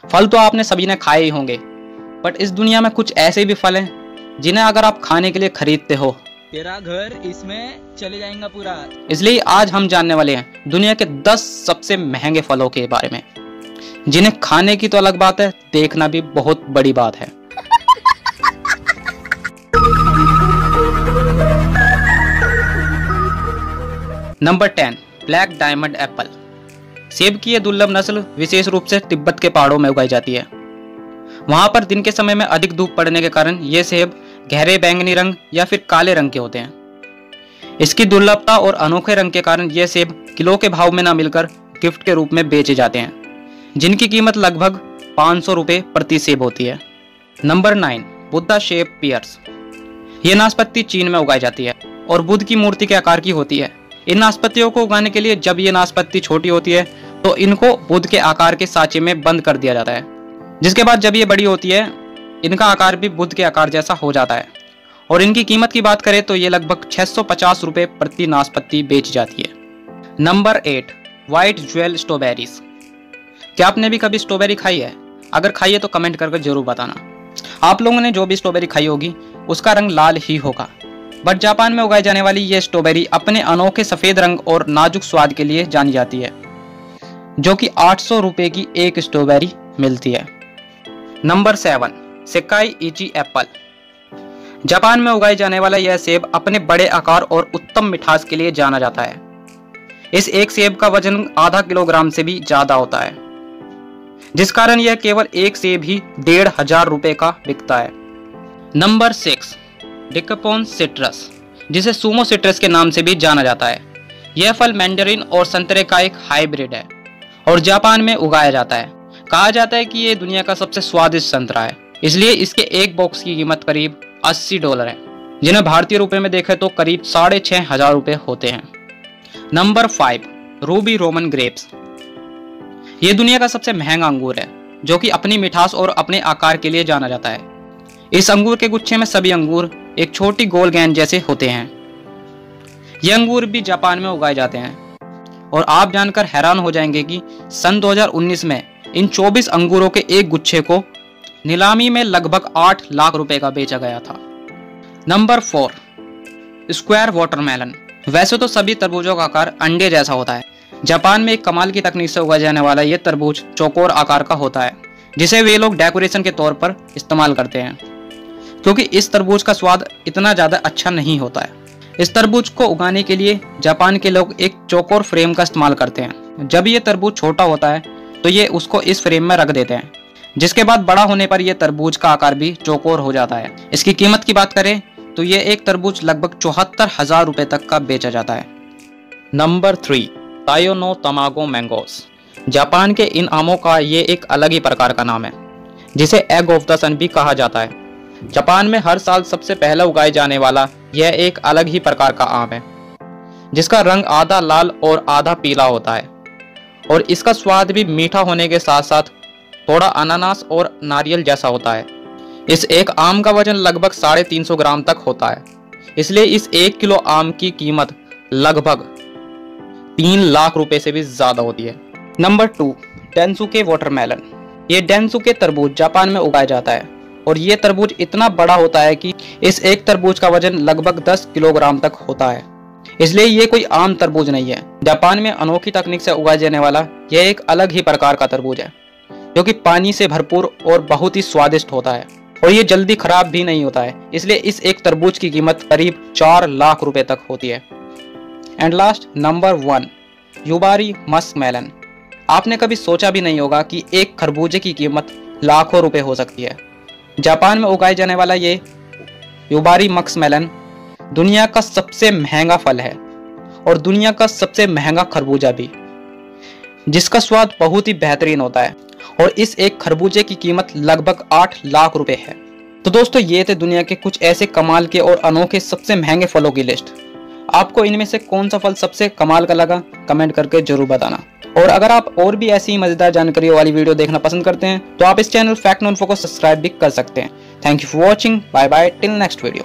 फल तो आपने सभी ने खाए ही होंगे, बट इस दुनिया में कुछ ऐसे भी फल हैं जिन्हें अगर आप खाने के लिए खरीदते हो तेरा घर इसमें चले जाएगा पूरा। इसलिए आज हम जानने वाले हैं दुनिया के 10 सबसे महंगे फलों के बारे में, जिन्हें खाने की तो अलग बात है, देखना भी बहुत बड़ी बात है। Number 10, black diamond Apple. सेब की यह दुर्लभ नस्ल विशेष रूप से तिब्बत के पहाड़ों में उगाई जाती है। वहां पर दिन के समय में अधिक धूप पड़ने के कारण ये सेब गहरे बैंगनी रंग या फिर काले रंग के होते हैं। इसकी दुर्लभता और अनोखे रंग के कारण ये सेब किलो के भाव में न मिलकर गिफ्ट के रूप में बेचे जाते हैं, जिनकी कीमत लगभग 500 रुपये प्रति सेब होती है। Number 9, Buddha shape pears. ये नाशपाती चीन में उगाई जाती है और बुद्ध की मूर्ति के आकार की होती है। इन नाशपातियों को उगाने के लिए जब ये नाशपाती छोटी होती है तो इनको बुद्ध के आकार के साँचे में बंद कर दिया जाता है, जिसके बाद जब ये बड़ी होती है इनका आकार भी बुद्ध के आकार जैसा हो जाता है और इनकी कीमत की बात करें तो ये लगभग 650 रुपये प्रति नाशपाती बेची जाती है। Number 8, white jewel strawberries. क्या आपने भी कभी स्ट्रॉबेरी खाई है? अगर खाई है तो कमेंट करके जरूर बताना। आप लोगों ने जो भी स्ट्रॉबेरी खाई होगी उसका रंग लाल ही होगा, बट जापान में उगाई जाने वाली ये स्ट्रॉबेरी अपने अनोखे सफेद रंग और नाजुक स्वाद के लिए जानी जाती है, जो कि 800 रुपये की एक स्ट्रॉबेरी मिलती है। Number 7, Sekai Ichi apple. Japan में उगाई जाने वाला यह सेब अपने बड़े आकार और उत्तम मिठास के लिए जाना जाता है। इस एक सेब का वजन आधा किलोग्राम से भी ज्यादा होता है, जिस कारण यह केवल एक सेब ही 1500 रुपये का बिकता है। नंबर 6, डिकपोन सिट्रस, जिसे सुमो सिट्रस के नाम से भी जाना जाता है। यह फल मैंडरिन और संतरे का एक हाइब्रिड है और जापान में उगाया जाता है। कहा जाता है कि यह दुनिया का सबसे स्वादिष्ट संतरा है, इसलिए इसके एक बॉक्स की कीमत करीब $80 है, जिन्हें भारतीय रुपए में देखें तो करीब 6500 रुपये होते हैं। Number 5, Ruby Roman grapes. ये दुनिया का सबसे महंगा अंगूर है, जो कि अपनी मिठास और अपने आकार के लिए जाना जाता है। इस अंगूर के गुच्छे में सभी अंगूर एक छोटी गोल गेंद जैसे होते हैं। ये अंगूर भी जापान में उगाए जाते हैं और आप जानकर हैरान हो जाएंगे कि सन 2019 में इन 24 अंगूरों के एक गुच्छे को नीलामी में लगभग 8 लाख रुपए का बेचा गया था। Number 4, square watermelon. वैसे तो सभी तरबूजों का आकार अंडे जैसा होता है। जापान में एक कमाल की तकनीक से उगाया जाने वाला यह तरबूज चौकोर आकार का होता है, जिसे वे लोग डेकोरेशन के तौर पर इस्तेमाल करते हैं, क्योंकि इस तरबूज का स्वाद इतना ज़्यादा अच्छा नहीं होता है। इस तरबूज को उगाने के लिए जापान के लोग एक चौकोर फ्रेम का इस्तेमाल करते हैं। जब ये तरबूज छोटा होता है तो ये उसको इस फ्रेम में रख देते हैं, जिसके बाद बड़ा होने पर यह तरबूज का आकार भी चौकोर हो जाता है। इसकी कीमत की बात करें तो ये एक तरबूज लगभग 74,000 रुपये तक का बेचा जाता है। Number 3, Taiyo no Tamago mangoes. Japan के इन आमों का ये एक अलग ही प्रकार का नाम है, जिसे एग ऑफ द सन भी कहा जाता है। जापान में हर साल सबसे पहला उगाए जाने वाला यह एक अलग ही प्रकार का आम है, जिसका रंग आधा लाल और आधा पीला होता है और इसका स्वाद भी मीठा होने के साथ साथ थोड़ा अनानास और नारियल जैसा होता है। इस एक आम का वजन लगभग 350 ग्राम तक होता है, इसलिए इस 1 किलो आम की कीमत लगभग 3 लाख रुपए से भी ज्यादा होती है। Number 2, Densuke watermelon. ये डेनसुके तरबूज जापान में उगाया जाता है और ये तरबूज इतना बड़ा होता है कि इस एक तरबूज का वजन लगभग 10 किलोग्राम तक होता है, इसलिए ये कोई आम तरबूज नहीं है। जापान में अनोखी तकनीक से उगाया जाने वाला यह एक अलग ही प्रकार का तरबूज है, जो कि पानी से भरपूर और बहुत ही स्वादिष्ट होता है और ये जल्दी खराब भी नहीं होता है, इसलिए इस एक तरबूज की कीमत करीब 4 लाख रुपए तक होती है। And last, number 1, Yubari muskmelon. आपने कभी सोचा भी नहीं होगा कि एक खरबूजे की कीमत लाखों रुपए हो सकती है। जापान में उगाए जाने वाला ये युबारी मस्कमेलन दुनिया का सबसे महंगा फल है और दुनिया का सबसे महंगा खरबूजा भी, जिसका स्वाद बहुत ही बेहतरीन होता है और इस एक खरबूजे की कीमत लगभग 8 लाख रुपए है। तो दोस्तों, ये थे दुनिया के कुछ ऐसे कमाल के और अनोखे सबसे महंगे फलों की लिस्ट। आपको इनमें से कौन सा फल सबसे कमाल का लगा, कमेंट करके जरूर बताना। और अगर आप और भी ऐसी मजेदार जानकारियों वाली वीडियो देखना पसंद करते हैं तो आप इस चैनल फैक्ट नो इन्फो को सब्सक्राइब भी कर सकते हैं। Thank you for watching. Bye bye till next video.